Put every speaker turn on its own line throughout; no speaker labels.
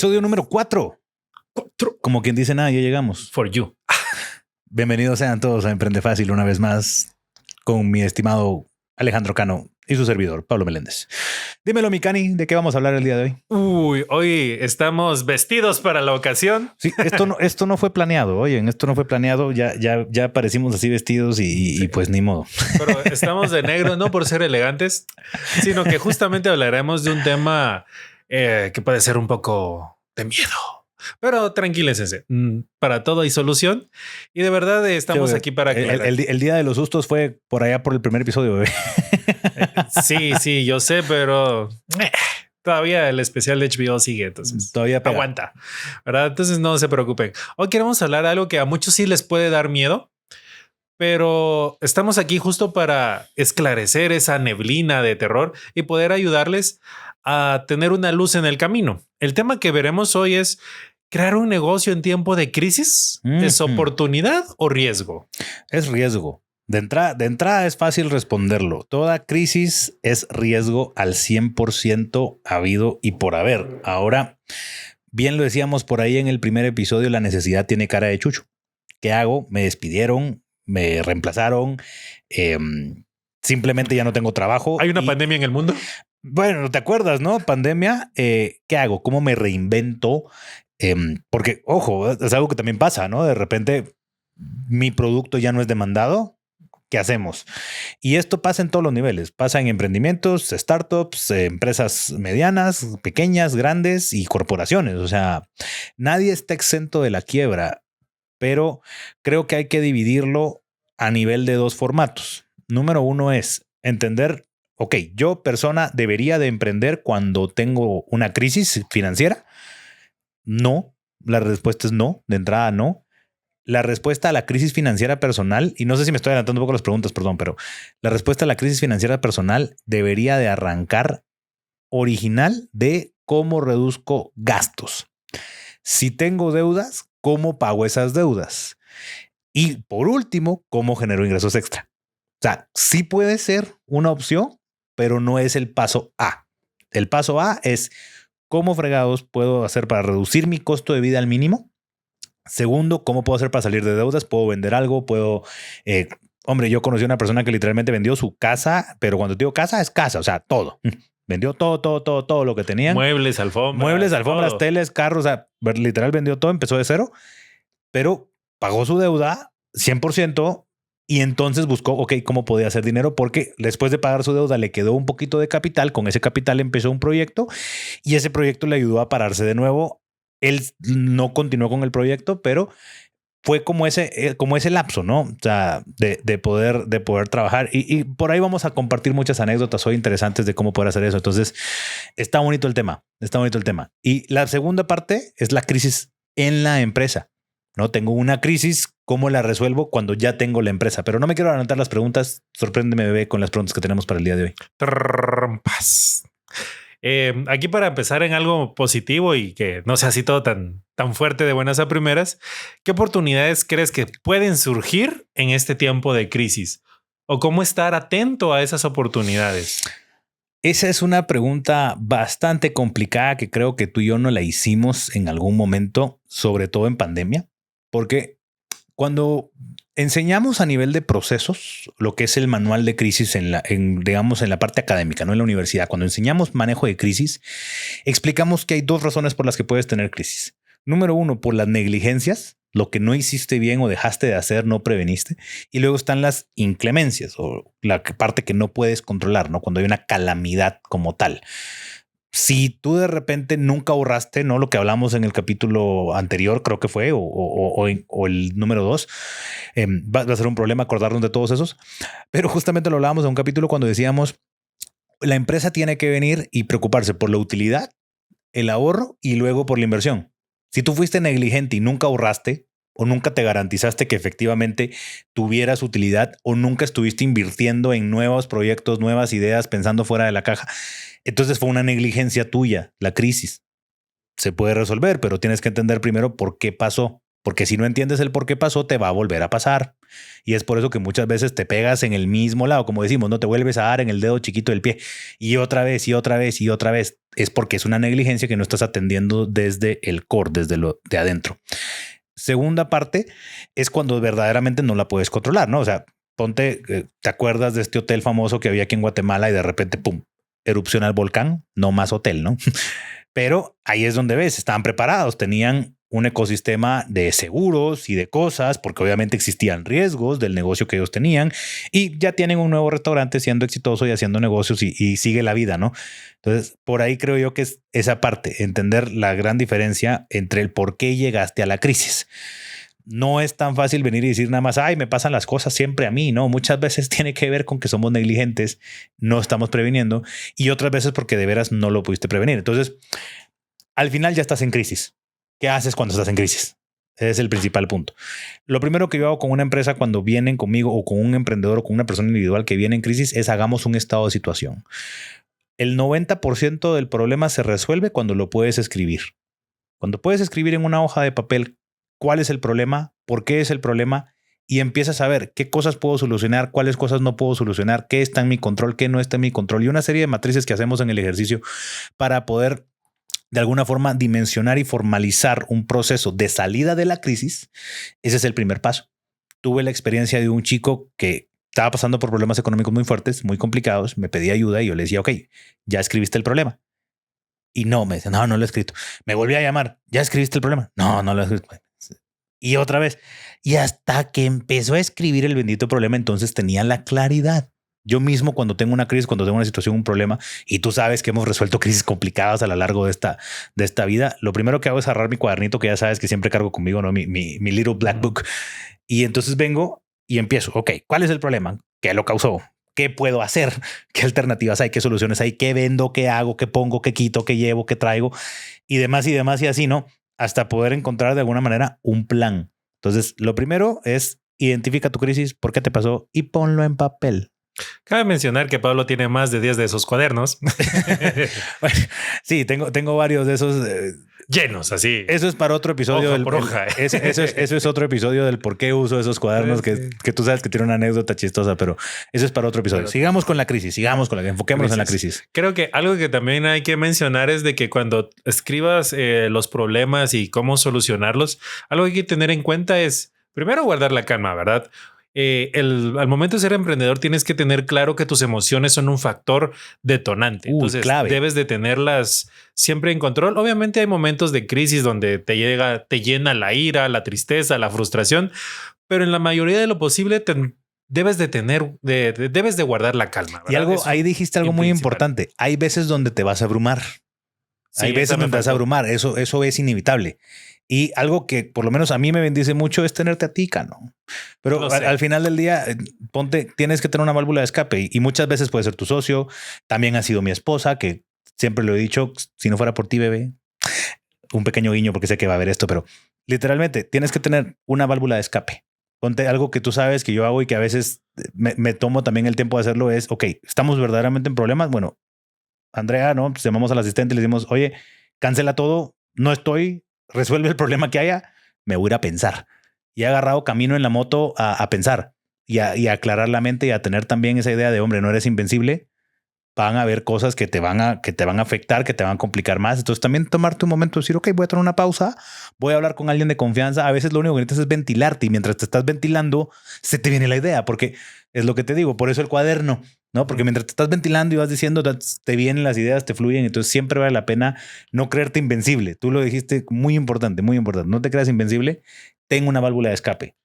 Episodio número 4. Como quien dice nada, ya llegamos.
For you.
Bienvenidos sean todos a Emprende Fácil una vez más con mi estimado Alejandro Cano y su servidor, Pablo Meléndez. Dímelo, mi Cani, ¿de qué vamos a hablar el día de hoy?
Uy, hoy estamos vestidos para la ocasión.
Sí, esto no fue planeado. Oye, esto no fue planeado. Ya aparecimos así vestidos y pues ni modo.
Pero estamos de negro, no por ser elegantes, sino que justamente hablaremos de un tema que puede ser un poco de miedo. Pero tranquilícense, para todo hay solución y de verdad estamos aquí para aclarar.
El día de los sustos fue por allá por el primer episodio, bebé.
Sí, yo sé, pero todavía el especial de HBO sigue, entonces
todavía pega.
Aguanta, ¿verdad? Entonces no se preocupen. Hoy queremos hablar de algo que a muchos sí les puede dar miedo, pero estamos aquí justo para esclarecer esa neblina de terror y poder ayudarles a tener una luz en el camino. El tema que veremos hoy es: ¿crear un negocio en tiempo de crisis es oportunidad o riesgo?
Es riesgo. De entrada es fácil responderlo. Toda crisis es riesgo al 100% habido y por haber. Ahora, bien lo decíamos por ahí en el primer episodio, la necesidad tiene cara de chucho. ¿Qué hago? Me despidieron, me reemplazaron, simplemente ya no tengo trabajo.
¿Hay una pandemia en el mundo?
Bueno, ¿te acuerdas, no? Pandemia. ¿Qué hago? ¿Cómo me reinvento? Porque, ojo, es algo que también pasa, ¿no? De repente mi producto ya no es demandado. ¿Qué hacemos? Y esto pasa en todos los niveles. Pasa en emprendimientos, startups, empresas medianas, pequeñas, grandes y corporaciones. O sea, nadie está exento de la quiebra, pero creo que hay que dividirlo a nivel de dos formatos. Número uno es entender: ok, yo persona debería de emprender cuando tengo una crisis financiera. No, la respuesta es no, de entrada no. La respuesta a la crisis financiera personal, y no sé si me estoy adelantando un poco las preguntas, perdón, pero la respuesta a la crisis financiera personal debería de arrancar original de cómo reduzco gastos. Si tengo deudas, ¿cómo pago esas deudas? Y por último, ¿cómo genero ingresos extra? O sea, sí puede ser una opción, pero no es el paso A. El paso A es: ¿cómo fregados puedo hacer para reducir mi costo de vida al mínimo? Segundo, ¿cómo puedo hacer para salir de deudas? ¿Puedo vender algo? ¿Puedo...? Hombre, yo conocí a una persona que literalmente vendió su casa, pero cuando digo casa, es casa, o sea, todo. Vendió todo lo que tenían.
Muebles, alfombras,
teles, carros, o sea, literal vendió todo, empezó de cero, pero pagó su deuda 100%. Y entonces buscó, ok, cómo podía hacer dinero, porque después de pagar su deuda le quedó un poquito de capital. Con ese capital empezó un proyecto y ese proyecto le ayudó a pararse de nuevo. Él no continuó con el proyecto, pero fue como ese lapso, ¿no? O sea, de poder trabajar. Y por ahí vamos a compartir muchas anécdotas hoy interesantes de cómo poder hacer eso. Entonces, está bonito el tema. Y la segunda parte es la crisis en la empresa. No tengo una crisis, ¿cómo la resuelvo cuando ya tengo la empresa? Pero no me quiero adelantar las preguntas. Sorpréndeme, bebé, con las preguntas que tenemos para el día de hoy.
Trampas. Aquí para empezar en algo positivo y que no sea así todo tan fuerte de buenas a primeras, ¿qué oportunidades crees que pueden surgir en este tiempo de crisis? ¿O cómo estar atento a esas oportunidades?
Esa es una pregunta bastante complicada que creo que tú y yo no la hicimos en algún momento, sobre todo en pandemia, porque cuando enseñamos a nivel de procesos lo que es el manual de crisis en la parte académica, no en la universidad, cuando enseñamos manejo de crisis, explicamos que hay dos razones por las que puedes tener crisis. Número uno, por las negligencias, lo que no hiciste bien o dejaste de hacer, no preveniste. Y luego están las inclemencias o la parte que no puedes controlar, ¿no? Cuando hay una calamidad como tal. Si tú de repente nunca ahorraste, ¿no? Lo que hablamos en el capítulo anterior, creo que fue, o el número 2, va a ser un problema acordarnos de todos esos. Pero justamente lo hablábamos en un capítulo cuando decíamos: la empresa tiene que venir y preocuparse por la utilidad, el ahorro y luego por la inversión. Si tú fuiste negligente y nunca ahorraste, o nunca te garantizaste que efectivamente tuvieras utilidad, o nunca estuviste invirtiendo en nuevos proyectos, nuevas ideas, pensando fuera de la caja, entonces fue una negligencia tuya, la crisis. Se puede resolver, pero tienes que entender primero por qué pasó, porque si no entiendes el por qué pasó, te va a volver a pasar. Y es por eso que muchas veces te pegas en el mismo lado, como decimos, no te vuelves a dar en el dedo chiquito del pie y otra vez y otra vez y otra vez. Es porque es una negligencia que no estás atendiendo desde el core, desde lo de adentro. Segunda parte es cuando verdaderamente no la puedes controlar, ¿no? O sea, ponte, ¿te acuerdas de este hotel famoso que había aquí en Guatemala y de repente, pum, erupciona el volcán? No más hotel, ¿no? Pero ahí es donde ves, estaban preparados, tenían un ecosistema de seguros y de cosas, porque obviamente existían riesgos del negocio que ellos tenían y ya tienen un nuevo restaurante siendo exitoso y haciendo negocios y sigue la vida, ¿no? Entonces, por ahí creo yo que es esa parte, entender la gran diferencia entre el por qué llegaste a la crisis. No es tan fácil venir y decir nada más, ay, me pasan las cosas siempre a mí, ¿no? Muchas veces tiene que ver con que somos negligentes, no estamos previniendo y otras veces porque de veras no lo pudiste prevenir. Entonces, al final ya estás en crisis. ¿Qué haces cuando estás en crisis? Ese es el principal punto. Lo primero que yo hago con una empresa cuando vienen conmigo o con un emprendedor o con una persona individual que viene en crisis es hagamos un estado de situación. El 90% del problema se resuelve cuando lo puedes escribir. Cuando puedes escribir en una hoja de papel cuál es el problema, por qué es el problema y empiezas a ver qué cosas puedo solucionar, cuáles cosas no puedo solucionar, qué está en mi control, qué no está en mi control y una serie de matrices que hacemos en el ejercicio para poder de alguna forma dimensionar y formalizar un proceso de salida de la crisis. Ese es el primer paso. Tuve la experiencia de un chico que estaba pasando por problemas económicos muy fuertes, muy complicados, me pedía ayuda y yo le decía, ok, ¿ya escribiste el problema? Y no, me dice, no lo he escrito. Me volví a llamar, ¿ya escribiste el problema? No lo he escrito. Y otra vez. Y hasta que empezó a escribir el bendito problema, entonces tenía la claridad. Yo mismo cuando tengo una crisis, cuando tengo una situación, un problema, y tú sabes que hemos resuelto crisis complicadas a lo largo de esta vida, lo primero que hago es agarrar mi cuadernito, que ya sabes que siempre cargo conmigo, ¿no? Mi little black book. Y entonces vengo y empiezo. Ok, ¿cuál es el problema? ¿Qué lo causó? ¿Qué puedo hacer? ¿Qué alternativas hay? ¿Qué soluciones hay? ¿Qué vendo? ¿Qué hago? ¿Qué pongo? ¿Qué quito? ¿Qué llevo? ¿Qué traigo? Y demás y demás y así, ¿no? Hasta poder encontrar de alguna manera un plan. Entonces, lo primero es identifica tu crisis, por qué te pasó y ponlo en papel.
Cabe mencionar que Pablo tiene más de 10 de esos cuadernos.
Bueno, sí, tengo varios de esos
llenos así.
Eso es para otro episodio.
Hoja por hoja.
Eso es otro episodio del por qué uso esos cuadernos que tú sabes que tiene una anécdota chistosa, pero eso es para otro episodio. Sigamos con la crisis, enfoquémonos en la crisis.
Creo que algo que también hay que mencionar es de que cuando escribas los problemas y cómo solucionarlos, algo que hay que tener en cuenta es primero guardar la calma, ¿verdad? Al momento de ser emprendedor tienes que tener claro que tus emociones son un factor detonante. Entonces
clave.
Debes de tenerlas siempre en control. Obviamente hay momentos de crisis donde te llena la ira, la tristeza, la frustración, pero en la mayoría de lo posible debes de guardar la calma, ¿verdad?
Y ahí dijiste algo muy importante. Hay veces donde te vas a abrumar. Sí, hay veces donde te vas a abrumar. Eso es inevitable. Y algo que por lo menos a mí me bendice mucho es tenerte a ti, Cano. Pero al final del día, tienes que tener una válvula de escape y muchas veces puede ser tu socio. También ha sido mi esposa, que siempre lo he dicho, si no fuera por ti, bebé, un pequeño guiño porque sé que va a haber esto, pero literalmente tienes que tener una válvula de escape. Ponte algo que tú sabes que yo hago y que a veces me tomo también el tiempo de hacerlo es, ok, estamos verdaderamente en problemas. Bueno, Andrea, ¿no? Pues llamamos al asistente y le decimos, oye, cancela todo, no estoy, resuelve el problema que haya, me voy a ir a pensar. Y he agarrado camino en la moto a pensar y a aclarar la mente y a tener también esa idea de, hombre, no eres invencible. Van a haber cosas que te van a afectar, que te van a complicar más. Entonces también tomarte un momento y decir, ok, voy a tomar una pausa, voy a hablar con alguien de confianza. A veces lo único que necesitas es ventilarte y mientras te estás ventilando se te viene la idea, porque es lo que te digo. Por eso el cuaderno, ¿no? Porque mientras te estás ventilando y vas diciendo, te vienen las ideas, te fluyen. Entonces siempre vale la pena no creerte invencible. Tú lo dijiste, muy importante, muy importante. No te creas invencible. Ten una válvula de escape.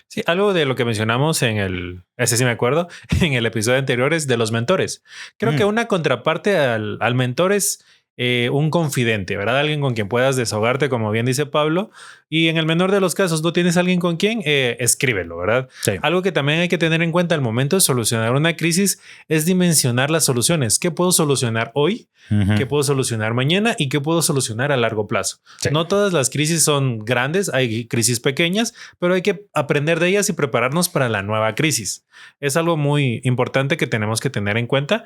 Sí, algo de lo que mencionamos ese sí me acuerdo, en el episodio anterior es de los mentores. Creo que una contraparte al mentor es un confidente, ¿verdad? Alguien con quien puedas desahogarte, como bien dice Pablo. Y en el menor de los casos, ¿no tienes alguien con quien? Escríbelo, ¿verdad?
Sí.
Algo que también hay que tener en cuenta al momento de solucionar una crisis es dimensionar las soluciones. ¿Qué puedo solucionar hoy? ¿Qué puedo solucionar mañana? ¿Y qué puedo solucionar a largo plazo? Sí. No todas las crisis son grandes, hay crisis pequeñas, pero hay que aprender de ellas y prepararnos para la nueva crisis. Es algo muy importante que tenemos que tener en cuenta,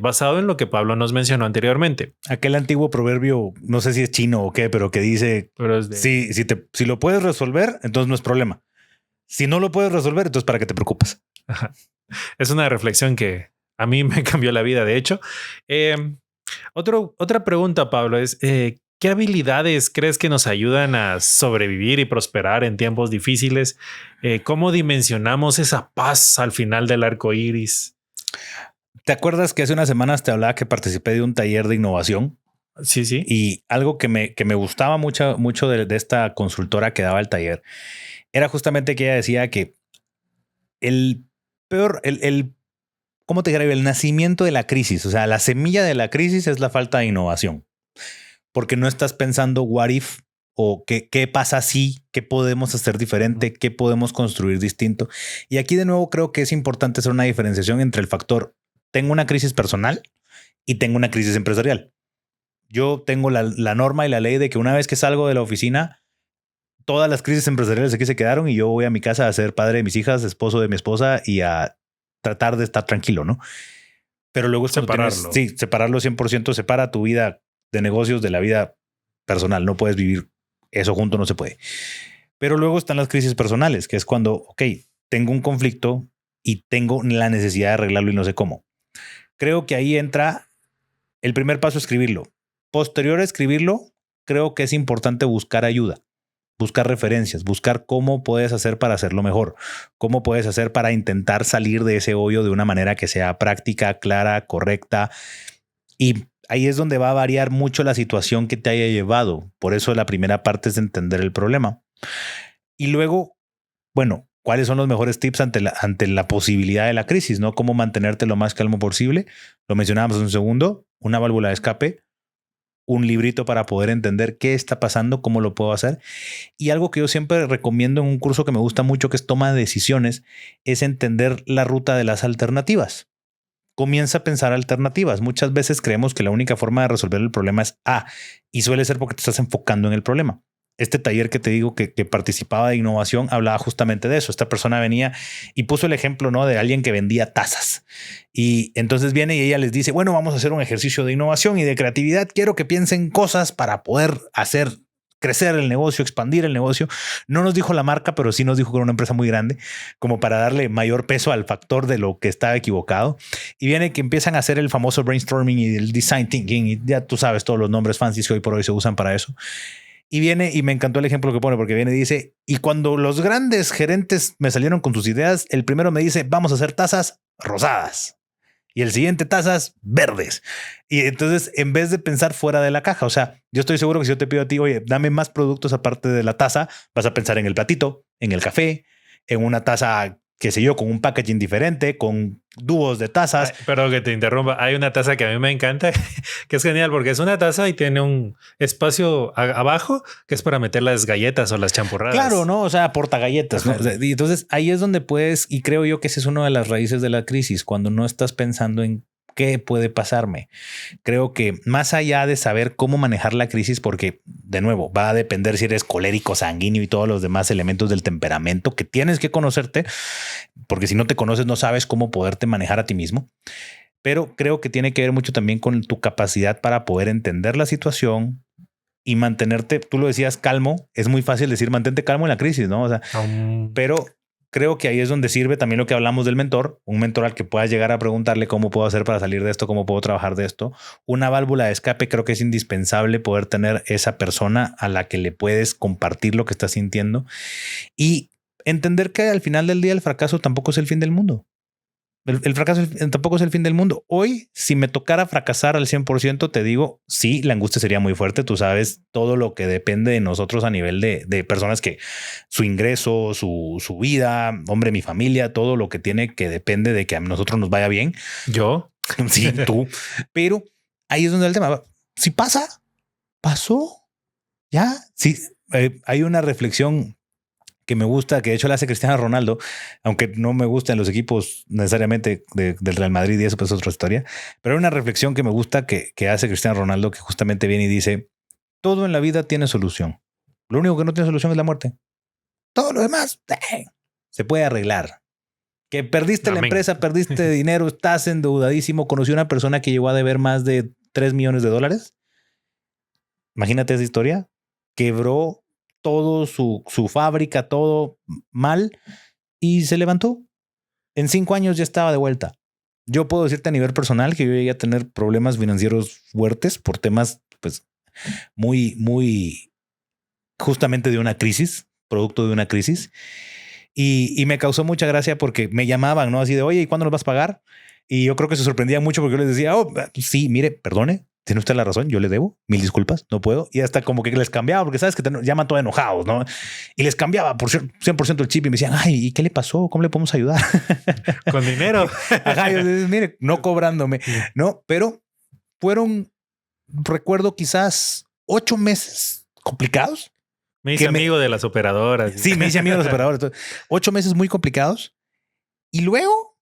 basado en lo que Pablo nos mencionó anteriormente.
Aquel antiguo proverbio, no sé si es chino o qué, pero que dice, si lo puedes resolver, entonces no es problema. Si no lo puedes resolver, entonces ¿para qué te preocupas?
Ajá. Es una reflexión que a mí me cambió la vida, de hecho. Otra pregunta, Pablo, es ¿qué habilidades crees que nos ayudan a sobrevivir y prosperar en tiempos difíciles? ¿Cómo dimensionamos esa paz al final del arco iris?
¿Te acuerdas que hace unas semanas te hablaba que participé de un taller de innovación?
Sí, sí.
Y algo que me gustaba mucho de esta consultora que daba el taller era justamente que ella decía que el peor, ¿cómo te diría? El nacimiento de la crisis, o sea, la semilla de la crisis es la falta de innovación, porque no estás pensando what if o qué pasa si, qué podemos hacer diferente, qué podemos construir distinto. Y aquí de nuevo creo que es importante hacer una diferenciación entre el factor tengo una crisis personal y tengo una crisis empresarial. Yo tengo la norma y la ley de que una vez que salgo de la oficina, todas las crisis empresariales aquí se quedaron y yo voy a mi casa a ser padre de mis hijas, esposo de mi esposa y a tratar de estar tranquilo, ¿no? Pero luego es
separarlo.
Separarlo 100%, separa tu vida de negocios de la vida personal. No puedes vivir eso junto, no se puede. Pero luego están las crisis personales, que es cuando, ok, tengo un conflicto y tengo la necesidad de arreglarlo y no sé cómo. Creo que ahí entra el primer paso, escribirlo. Posterior a escribirlo, creo que es importante buscar ayuda, buscar referencias, buscar cómo puedes hacer para hacerlo mejor, cómo puedes hacer para intentar salir de ese hoyo de una manera que sea práctica, clara, correcta. Y ahí es donde va a variar mucho la situación que te haya llevado. Por eso la primera parte es entender el problema. Y luego, bueno, ¿cuáles son los mejores tips ante la posibilidad de la crisis? ¿No? ¿Cómo mantenerte lo más calmo posible? Lo mencionábamos hace un segundo, una válvula de escape, un librito para poder entender qué está pasando, cómo lo puedo hacer. Y algo que yo siempre recomiendo en un curso que me gusta mucho, que es toma de decisiones, es entender la ruta de las alternativas. Comienza a pensar alternativas. Muchas veces creemos que la única forma de resolver el problema es A, y suele ser porque te estás enfocando en el problema. Este taller que te digo que participaba de innovación hablaba justamente de eso. Esta persona venía y puso el ejemplo, ¿no?, de alguien que vendía tazas. Y entonces viene y ella les dice, bueno, vamos a hacer un ejercicio de innovación y de creatividad. Quiero que piensen cosas para poder hacer crecer el negocio, expandir el negocio. No nos dijo la marca, pero sí nos dijo que era una empresa muy grande, como para darle mayor peso al factor de lo que estaba equivocado. Y viene que empiezan a hacer el famoso brainstorming y el design thinking, y ya tú sabes todos los nombres fancy que hoy por hoy se usan para eso. Y viene, y me encantó el ejemplo que pone, porque viene y dice, y cuando los grandes gerentes me salieron con sus ideas, el primero me dice, vamos a hacer tazas rosadas. Y el siguiente tazas verdes. Y entonces, en vez de pensar fuera de la caja, o sea, yo estoy seguro que si yo te pido a ti, oye, dame más productos aparte de la taza, vas a pensar en el platito, en el café, en una taza, qué sé yo, con un packaging diferente, con dúos de tazas.
Ay, perdón que te interrumpa. Hay una taza que a mí me encanta, que es genial porque es una taza y tiene un espacio abajo que es para meter las galletas o las champurradas.
Claro, ¿no? O sea, porta galletas, ¿no? Y entonces ahí es donde puedes, y creo yo que esa es una de las raíces de la crisis, cuando no estás pensando en qué puede pasarme. Creo que más allá de saber cómo manejar la crisis, porque de nuevo va a depender si eres colérico, sanguíneo y todos los demás elementos del temperamento que tienes que conocerte, porque si no te conoces no sabes cómo poderte manejar a ti mismo. Pero creo que tiene que ver mucho también con tu capacidad para poder entender la situación y mantenerte, tú lo decías, calmo. Es muy fácil decir mantente calmo en la crisis, ¿no? O sea, pero creo que ahí es donde sirve también lo que hablamos del mentor, un mentor al que puedas llegar a preguntarle cómo puedo hacer para salir de esto, cómo puedo trabajar de esto. Una válvula de escape, creo que es indispensable poder tener esa persona a la que le puedes compartir lo que estás sintiendo y entender que al final del día el fracaso tampoco es el fin del mundo. El fracaso tampoco es el fin del mundo. Hoy, si me tocara fracasar al 100%, te digo, sí, la angustia sería muy fuerte. Tú sabes todo lo que depende de nosotros a nivel de personas que su ingreso, su vida, hombre, mi familia, todo lo que tiene que depende de que a nosotros nos vaya bien.
¿Yo?
Sí, tú. Pero ahí es donde el tema. Si pasa, pasó. Ya. Sí, hay una reflexión que me gusta, que de hecho la hace Cristiano Ronaldo, aunque no me gustan los equipos necesariamente del Real Madrid y eso pues es otra historia, pero hay una reflexión que me gusta que hace Cristiano Ronaldo, que justamente viene y dice, todo en la vida tiene solución. Lo único que no tiene solución es la muerte. Todo lo demás se puede arreglar. Que perdiste la empresa, perdiste dinero, estás endeudadísimo, conocí a una persona que llegó a deber más de $3 millones. Imagínate esa historia. Quebró todo su fábrica, todo mal, y se levantó. En 5 años ya estaba de vuelta. Yo puedo decirte a nivel personal que yo llegué a tener problemas financieros fuertes por temas, pues, muy justamente de una crisis, producto de una crisis. Y me causó mucha gracia porque me llamaban, ¿no? Así de, oye, ¿y cuándo nos vas a pagar? Y yo creo que se sorprendían mucho porque yo les decía, oh, sí, mire, perdone, tiene usted la razón, yo le debo, 1000 disculpas, no puedo. Y hasta como que les cambiaba, porque sabes que te llaman todos enojados, ¿no? Y les cambiaba por 100% el chip y me decían, ay, ¿y qué le pasó? ¿Cómo le podemos ayudar?
Con dinero.
Ajá, yo les, mire, no cobrándome, ¿no? Pero fueron, recuerdo, quizás 8 meses complicados.
Me hice amigo de las operadoras.
Sí, me hice amigo de las operadoras. 8 meses muy complicados. Y luego,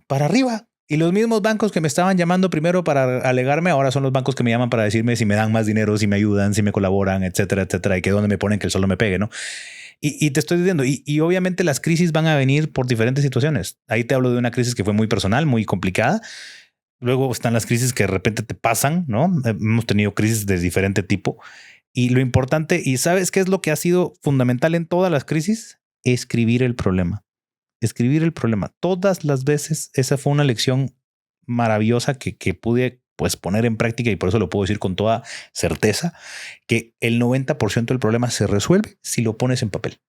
para arriba. Y los mismos bancos que me estaban llamando primero para alegarme, ahora son los bancos que me llaman para decirme si me dan más dinero, si me ayudan, si me colaboran, etcétera, etcétera. Y que dónde me ponen que el sol no me pegue, ¿no? Y te estoy diciendo, y obviamente las crisis van a venir por diferentes situaciones. Ahí te hablo de una crisis que fue muy personal, muy complicada. Luego están las crisis que de repente te pasan, ¿no? Hemos tenido crisis de diferente tipo. Y lo importante, y ¿sabes qué es lo que ha sido fundamental en todas las crisis? Escribir el problema. Escribir el problema. Todas las veces, esa fue una lección maravillosa que pude pues poner en práctica, y por eso lo puedo decir con toda certeza, que el 90% del problema se resuelve si lo pones en papel,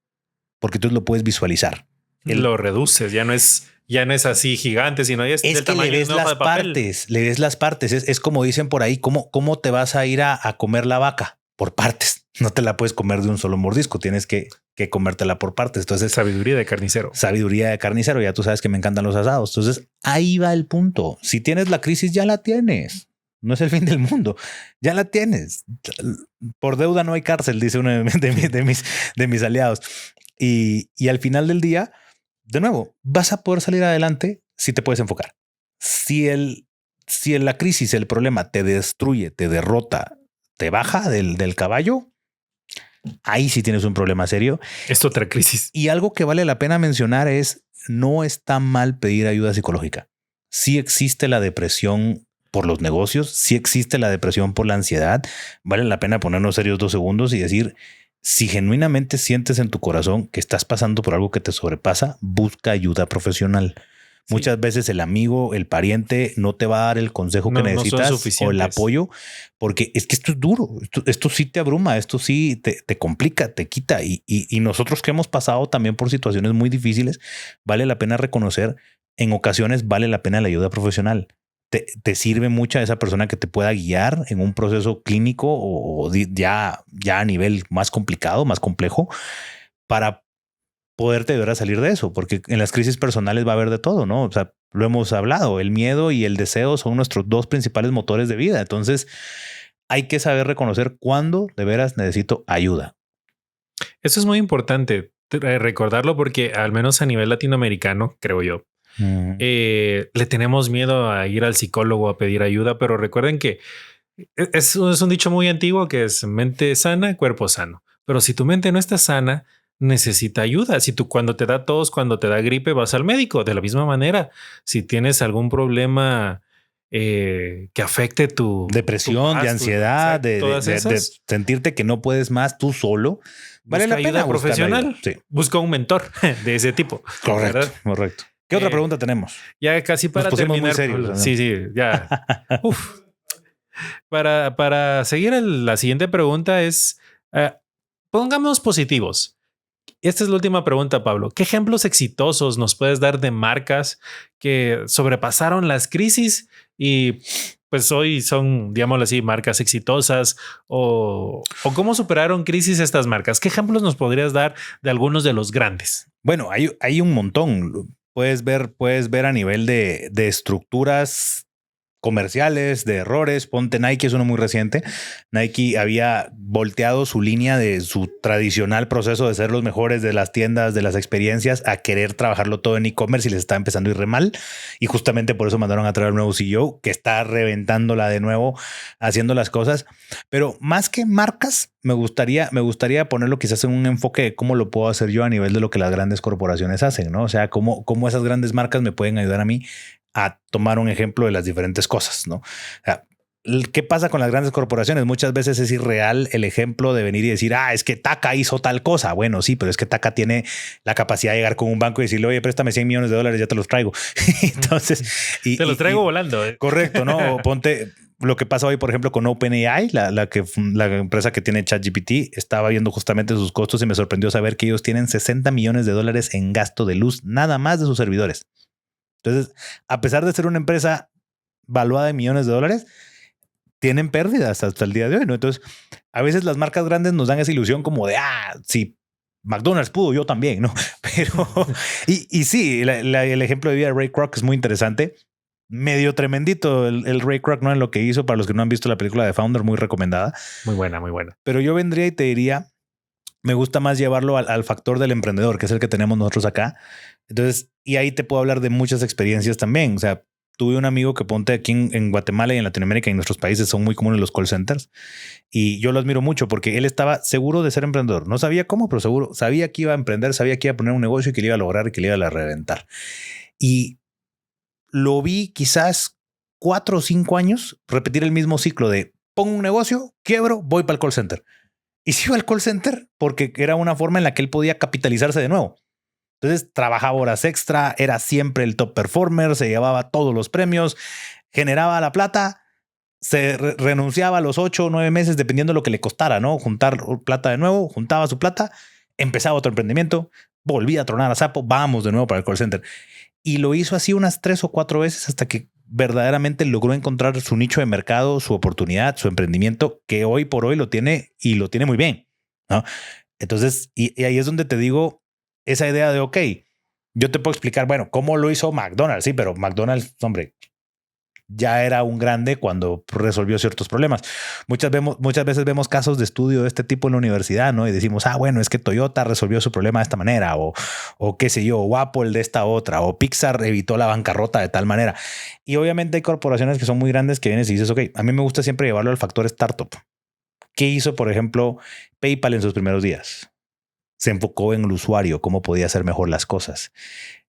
porque tú lo puedes visualizar.
Lo reduces, ya no es así gigante, sino es del
que
tamaño
le ves
de una hoja
las
de papel.
partes, le ves las partes. Es como dicen por ahí, ¿cómo te vas a ir a comer la vaca? Por partes. No te la puedes comer de un solo mordisco, tienes que comértela por partes. Entonces,
sabiduría de carnicero.
Sabiduría de carnicero. Ya tú sabes que me encantan los asados. Entonces, ahí va el punto. Si tienes la crisis, ya la tienes. No es el fin del mundo. Ya la tienes. Por deuda no hay cárcel, dice uno de mis aliados. Y al final del día, de nuevo, vas a poder salir adelante si te puedes enfocar. Si en la crisis, el problema te destruye, te derrota, te baja del caballo, ahí sí tienes un problema serio.
Es otra crisis.
Y algo que vale la pena mencionar es, no está mal pedir ayuda psicológica. Sí existe la depresión por los negocios, sí existe la depresión por la ansiedad. Vale la pena ponernos serios 2 segundos y decir, si genuinamente sientes en tu corazón que estás pasando por algo que te sobrepasa, busca ayuda profesional. Sí. Muchas veces el amigo, el pariente no te va a dar el consejo que necesitas o el apoyo, porque es que esto es duro. Esto sí te abruma, esto sí te complica, te quita. Y nosotros que hemos pasado también por situaciones muy difíciles, vale la pena reconocer, en ocasiones vale la pena la ayuda profesional. Te sirve mucha esa persona que te pueda guiar en un proceso clínico o ya a nivel más complicado, más complejo, para poderte ayudar a salir de eso, porque en las crisis personales va a haber de todo, ¿no? O sea, lo hemos hablado, el miedo y el deseo son nuestros 2 principales motores de vida. Entonces hay que saber reconocer cuándo de veras necesito ayuda.
Eso es muy importante recordarlo, porque al menos a nivel latinoamericano, creo yo, le tenemos miedo a ir al psicólogo a pedir ayuda, pero recuerden que es un dicho muy antiguo que es mente sana, cuerpo sano. Pero si tu mente no está sana, necesita ayuda. Si tú cuando te da tos, cuando te da gripe, vas al médico. De la misma manera, si tienes algún problema que afecte tu
depresión, de ansiedad, de sentirte que no puedes más tú solo, vale la pena
profesional. Sí. Busca un mentor de ese tipo.
Correcto, ¿verdad? Correcto. ¿Qué otra pregunta tenemos?
Ya casi para terminar.
Muy serios, ¿no?
Sí, ya. Uf. Para seguir la siguiente pregunta es, pongámonos positivos. Esta es la última pregunta, Pablo. ¿Qué ejemplos exitosos nos puedes dar de marcas que sobrepasaron las crisis y pues hoy son, digámoslo así, marcas exitosas, o cómo superaron crisis estas marcas? ¿Qué ejemplos nos podrías dar de algunos de los grandes?
Bueno, hay un montón. Puedes ver a nivel de estructuras comerciales, de errores. Ponte Nike, es uno muy reciente. Nike había volteado su línea de su tradicional proceso de ser los mejores de las tiendas, de las experiencias, a querer trabajarlo todo en e-commerce, y les está empezando a ir re mal. Y justamente por eso mandaron a traer un nuevo CEO que está reventándola de nuevo, haciendo las cosas. Pero más que marcas, me gustaría ponerlo quizás en un enfoque de cómo lo puedo hacer yo a nivel de lo que las grandes corporaciones hacen, ¿no? O sea, cómo esas grandes marcas me pueden ayudar a mí a tomar un ejemplo de las diferentes cosas, ¿no? O sea, ¿qué pasa con las grandes corporaciones? Muchas veces es irreal el ejemplo de venir y decir, es que Taka hizo tal cosa. Bueno, sí, pero es que Taka tiene la capacidad de llegar con un banco y decirle, oye, préstame $100 millones, ya te los traigo. Entonces,
te los traigo volando.
Correcto, ¿no? Ponte lo que pasa hoy, por ejemplo, con OpenAI, la empresa que tiene ChatGPT. Estaba viendo justamente sus costos y me sorprendió saber que ellos tienen $60 millones en gasto de luz, nada más de sus servidores. Entonces, a pesar de ser una empresa valuada en millones de dólares, tienen pérdidas hasta el día de hoy, ¿no? Entonces, a veces las marcas grandes nos dan esa ilusión como de, si McDonald's pudo, yo también, ¿no? Pero, y sí, el ejemplo de vida de Ray Kroc es muy interesante. Medio tremendito el Ray Kroc, ¿no? En lo que hizo. Para los que no han visto la película de Founder, muy recomendada.
Muy buena, muy buena.
Pero yo vendría y te diría, me gusta más llevarlo al factor del emprendedor, que es el que tenemos nosotros acá. Entonces, y ahí te puedo hablar de muchas experiencias también. O sea, tuve un amigo que ponte aquí en Guatemala y en Latinoamérica y en nuestros países son muy comunes los call centers. Y yo lo admiro mucho porque él estaba seguro de ser emprendedor. No sabía cómo, pero seguro. Sabía que iba a emprender, sabía que iba a poner un negocio y que le iba a lograr y que le iba a reventar. Y lo vi quizás 4 o 5 años repetir el mismo ciclo de pongo un negocio, quiebro, voy para el call center. Y se iba al call center porque era una forma en la que él podía capitalizarse de nuevo. Entonces trabajaba horas extra, era siempre el top performer, se llevaba todos los premios, generaba la plata, se renunciaba a los 8 o 9 meses, dependiendo de lo que le costara, ¿no? Juntar plata de nuevo, juntaba su plata, empezaba otro emprendimiento, volvía a tronar a sapo, vamos de nuevo para el call center. Y lo hizo así unas 3 o 4 veces hasta que verdaderamente logró encontrar su nicho de mercado, su oportunidad, su emprendimiento, que hoy por hoy lo tiene y lo tiene muy bien, ¿no? Entonces, y ahí es donde te digo esa idea de, ok, yo te puedo explicar, bueno, cómo lo hizo McDonald's, sí, pero McDonald's, hombre, ya era un grande cuando resolvió ciertos problemas. Muchas veces vemos casos de estudio de este tipo en la universidad, ¿no? Y decimos, bueno, es que Toyota resolvió su problema de esta manera, o qué sé yo, o Apple de esta otra, o Pixar evitó la bancarrota de tal manera. Y obviamente hay corporaciones que son muy grandes que vienes y dices, ok, a mí me gusta siempre llevarlo al factor startup. ¿Qué hizo, por ejemplo, PayPal en sus primeros días? Se enfocó en el usuario, cómo podía hacer mejor las cosas.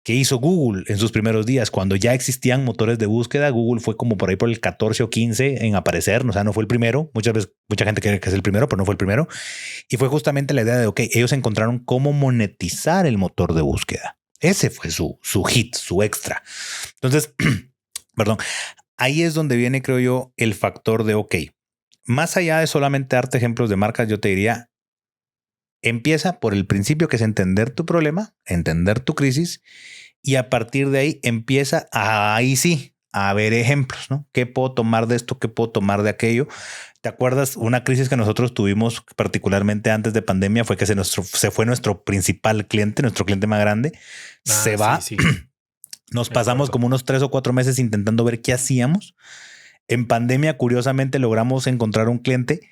¿Qué hizo Google en sus primeros días? Cuando ya existían motores de búsqueda, Google fue como por ahí por el 14 o 15 en aparecer. O sea, no fue el primero. Muchas veces, mucha gente cree que es el primero, pero no fue el primero. Y fue justamente la idea de, ok, ellos encontraron cómo monetizar el motor de búsqueda. Ese fue su hit, su extra. Entonces, perdón, ahí es donde viene, creo yo, el factor de, ok, más allá de solamente darte ejemplos de marcas, yo te diría, empieza por el principio, que es entender tu problema, entender tu crisis, y a partir de ahí empieza ahí sí a ver ejemplos, ¿no? ¿Qué puedo tomar de esto? ¿Qué puedo tomar de aquello? ¿Te acuerdas? Una crisis que nosotros tuvimos particularmente antes de pandemia fue que se fue nuestro principal cliente, nuestro cliente más grande. Se va. Sí, sí. Nos pasamos como unos 3 o 4 meses intentando ver qué hacíamos. En pandemia, curiosamente, logramos encontrar un cliente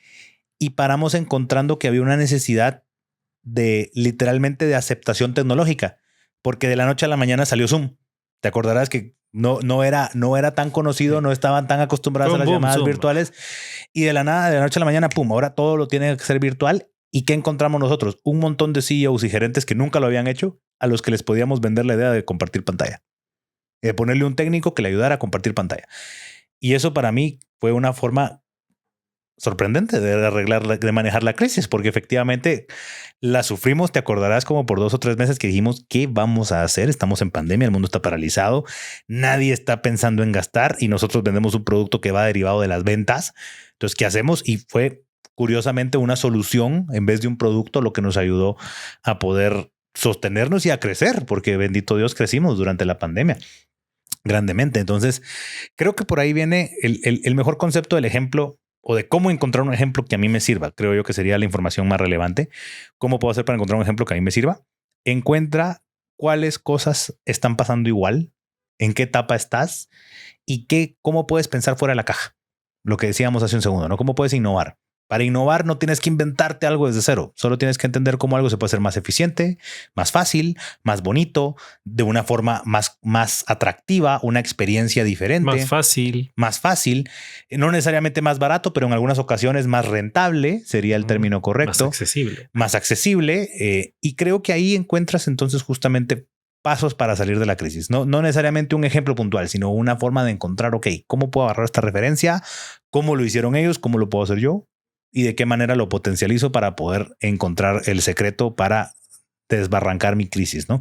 y paramos encontrando que había una necesidad de literalmente de aceptación tecnológica, porque de la noche a la mañana salió Zoom. Te acordarás que no era tan conocido, no estaban tan acostumbrados a las llamadas virtuales, y de la nada, de la noche a la mañana, pum, ahora todo lo tiene que ser virtual. ¿Y qué encontramos nosotros? Un montón de CEOs y gerentes que nunca lo habían hecho, a los que les podíamos vender la idea de compartir pantalla, de ponerle un técnico que le ayudara a compartir pantalla. Y eso para mí fue una forma sorprendente de arreglar, de manejar la crisis, porque efectivamente la sufrimos. Te acordarás como por 2 o 3 meses que dijimos, ¿qué vamos a hacer? Estamos en pandemia, el mundo está paralizado, nadie está pensando en gastar y nosotros vendemos un producto que va derivado de las ventas. Entonces, ¿qué hacemos? Y fue curiosamente una solución en vez de un producto, lo que nos ayudó a poder sostenernos y a crecer, porque bendito Dios crecimos durante la pandemia grandemente. Entonces, creo que por ahí viene el mejor concepto del ejemplo, o de cómo encontrar un ejemplo que a mí me sirva. Creo yo que sería la información más relevante. ¿Cómo puedo hacer para encontrar un ejemplo que a mí me sirva? Encuentra cuáles cosas están pasando igual, en qué etapa estás y cómo puedes pensar fuera de la caja. Lo que decíamos hace un segundo, ¿no? ¿Cómo puedes innovar? Para innovar no tienes que inventarte algo desde cero. Solo tienes que entender cómo algo se puede hacer más eficiente, más fácil, más bonito, de una forma más atractiva, una experiencia diferente. Más fácil. No necesariamente más barato, pero en algunas ocasiones más rentable sería el término correcto.
Más accesible.
Y creo que ahí encuentras entonces justamente pasos para salir de la crisis. No necesariamente un ejemplo puntual, sino una forma de encontrar, ok, ¿cómo puedo agarrar esta referencia? ¿Cómo lo hicieron ellos? ¿Cómo lo puedo hacer yo? ¿Y de qué manera lo potencializo para poder encontrar el secreto para desbarrancar mi crisis, ¿no?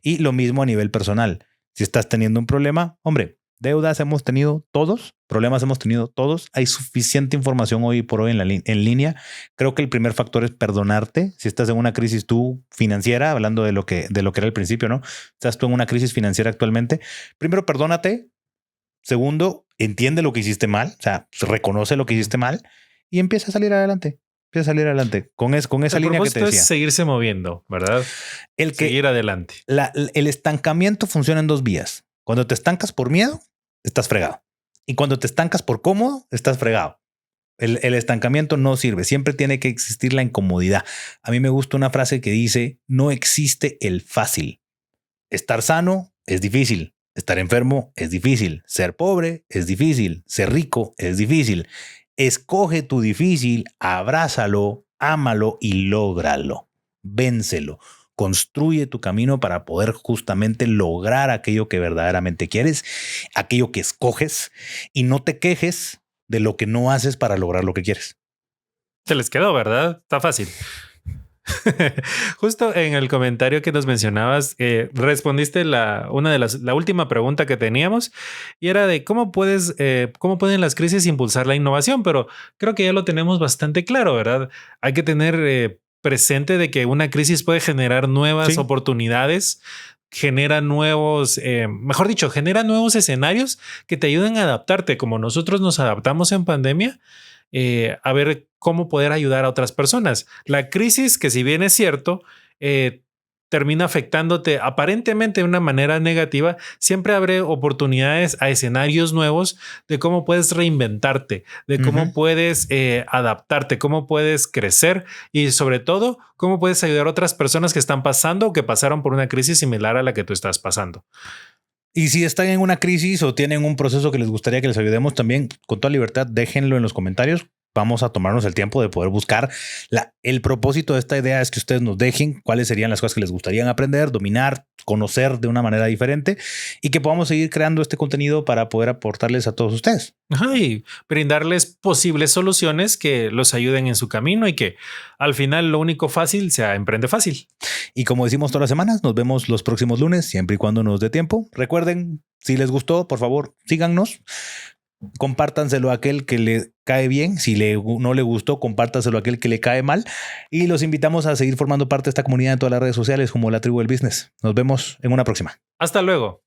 Y lo mismo a nivel personal. Si estás teniendo un problema, hombre, deudas hemos tenido todos, problemas hemos tenido todos. Hay suficiente información hoy por hoy en línea. Creo que el primer factor es perdonarte. Si estás en una crisis tú financiera, hablando de lo que era al principio, ¿no? Estás tú en una crisis financiera actualmente. Primero, perdónate. Segundo, entiende lo que hiciste mal. O sea, reconoce lo que hiciste mal y empieza a salir adelante. Empieza a salir adelante con esa línea que te decía.
Es seguirse moviendo, ¿verdad? Seguir adelante.
El estancamiento funciona en dos vías. Cuando te estancas por miedo, estás fregado. Y cuando te estancas por cómodo, estás fregado. El estancamiento no sirve. Siempre tiene que existir la incomodidad. A mí me gusta una frase que dice, no existe el fácil. Estar sano es difícil. Estar enfermo es difícil. Ser pobre es difícil. Ser rico es difícil. Escoge tu difícil, abrázalo, ámalo y lógralo. Vénselo. Construye tu camino para poder justamente lograr aquello que verdaderamente quieres, aquello que escoges, y no te quejes de lo que no haces para lograr lo que quieres.
Se les quedó, ¿verdad? Está fácil. Justo en el comentario que nos mencionabas, respondiste la última pregunta que teníamos y era de cómo pueden las crisis impulsar la innovación, pero creo que ya lo tenemos bastante claro, ¿verdad? Hay que tener presente de que una crisis puede generar nuevas oportunidades, genera nuevos escenarios que te ayuden a adaptarte, como nosotros nos adaptamos en pandemia. A ver cómo poder ayudar a otras personas. La crisis, que si bien es cierto, termina afectándote aparentemente de una manera negativa, siempre abre oportunidades a escenarios nuevos de cómo puedes reinventarte, de cómo puedes adaptarte, cómo puedes crecer y sobre todo, cómo puedes ayudar a otras personas que están pasando o que pasaron por una crisis similar a la que tú estás pasando.
Y si están en una crisis o tienen un proceso que les gustaría que les ayudemos, también con toda libertad, déjenlo en los comentarios. Vamos a tomarnos el tiempo de poder buscar. El propósito de esta idea es que ustedes nos dejen cuáles serían las cosas que les gustaría aprender, dominar, conocer de una manera diferente y que podamos seguir creando este contenido para poder aportarles a todos ustedes.
Y brindarles posibles soluciones que los ayuden en su camino y que al final lo único fácil sea emprende fácil.
Y como decimos todas las semanas, nos vemos los próximos lunes, siempre y cuando nos dé tiempo. Recuerden, si les gustó, por favor, síganos. Compártanselo a aquel que le cae bien. Si no le gustó, compártanselo a aquel que le cae mal. Y los invitamos a seguir formando parte de esta comunidad en todas las redes sociales como La Tribu del Business. Nos vemos en una próxima.
Hasta luego.